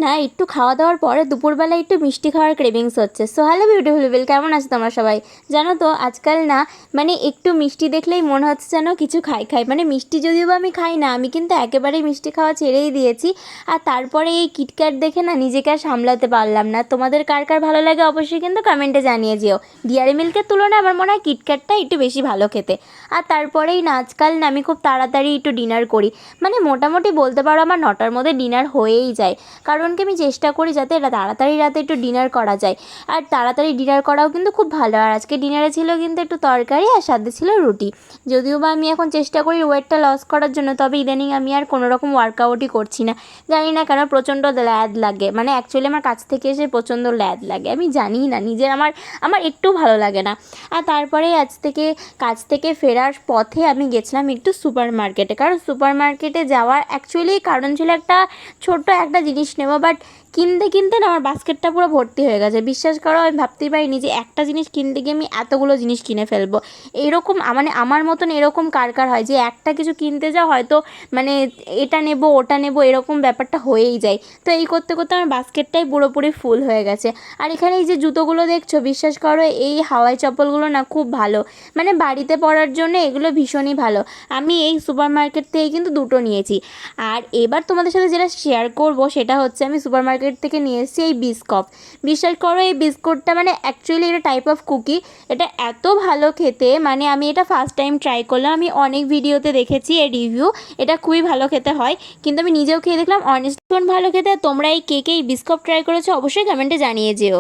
না একটু খাওয়া দাওয়ার পরে দুপুরবেলা একটু মিষ্টি খাওয়ার ক্রেভিংস হচ্ছে। সো হ্যালো বিউটিফুল পিপল, কেমন আছো তোমরা সবাই? জানো তো আজকাল না মানে একটু মিষ্টি দেখলেই মনে হচ্ছে যেন কিছু খাই খাই। মানে মিষ্টি যদিও বা আমি খাই না, আমি কিন্তু একেবারেই মিষ্টি খাওয়া ছেড়েই দিয়েছি। আর তারপরে এই কিটক্যাট দেখে না নিজেকে আর সামলাতে পারলাম না। তোমাদের কার কার ভালো লাগে অবশ্যই কিন্তু কমেন্টে জানিয়ে যেও। ডেয়ারি মিল্কের তুলনায় আমার মনে হয় কিটক্যাটটা একটু বেশি ভালো খেতে। আর তারপরেই না আজকাল না আমি খুব তাড়াতাড়ি একটু ডিনার করি। মানে মোটামুটি বলতে পারো আমার 9টার মধ্যে ডিনার হয়েই যায়। কারণ কি আমি চেষ্টা করি যাতে তাড়াতাড়ি রাতে একটু ডিনার করা যায়। আর তাড়াতাড়ি ডিনার করাও কিন্তু খুব ভালো। আর আজকে ডিনারে ছিল কিন্তু একটু তরকারি আর সাথে ছিল রুটি। যদিও বা আমি এখন চেষ্টা করি ওয়েটটা লস করার জন্য, তবে ইদানিং আমি আর কোনো রকম ওয়ার্কআউটই করছি না। জানি না কেন প্রচণ্ড ল্যাদ লাগে, মানে অ্যাকচুয়ালি আমার কাছ থেকে এসে প্রচণ্ড ল্যাদ লাগে। আমি জানি না নিজের আমার আমার একটু ভালো লাগে না। আর তারপরে কাজ থেকে ফেরার পথে আমি গেছিলাম একটু সুপার মার্কেটে। কারণ সুপার মার্কেটে যাওয়ার অ্যাকচুয়ালি কারণ ছিল ছোট্ট একটা জিনিস নেব, বাট কিনতে না আমার বাস্কেটটা পুরো ভর্তি হয়ে গেছে। বিশ্বাস করো আমি ভাবতেই পারিনি যে একটা জিনিস কিনতে গিয়ে আমি এতগুলো জিনিস কিনে ফেলবো। এরকম মানে আমার মতন এরকম কার হয় যে একটা কিছু কিনতে যাও হয়তো মানে এটা নেব ওটা নেব এরকম ব্যাপারটা হয়েই যায়। তো এই করতে করতে আমার বাস্কেটটাই পুরোপুরি ফুল হয়ে গেছে। আর এখানে এই যে জুতোগুলো দেখছো, বিশ্বাস করো এই হাওয়াই চপ্পলগুলো না খুব ভালো, মানে বাড়িতে পরার জন্য এগুলো ভীষণই ভালো। আমি এই সুপার মার্কেট থেকে কিন্তু দুটো নিয়েছি। আর এবার তোমাদের সাথে যেটা শেয়ার করব সেটা হচ্ছে আমি সুপার মার্কেট থেকে নিয়ে এসেছি এই বিস্কফ। বিশ্বাস করো এই বিস্কুটটা মানে অ্যাকচুয়ালি এটা টাইপ অফ কুকি। এটা এত ভালো খেতে, মানে আমি এটা ফার্স্ট টাইম ট্রাই করলাম। আমি অনেক ভিডিওতে দেখেছি এর রিভিউ, এটা খুবই ভালো খেতে হয়, কিন্তু আমি নিজেও খেয়ে দেখলাম অনেস্টলি ভালো খেতে। তোমরা এই কেকে এই বিস্কফ ট্রাই করেছো অবশ্যই কমেন্টে জানিয়ে যেও।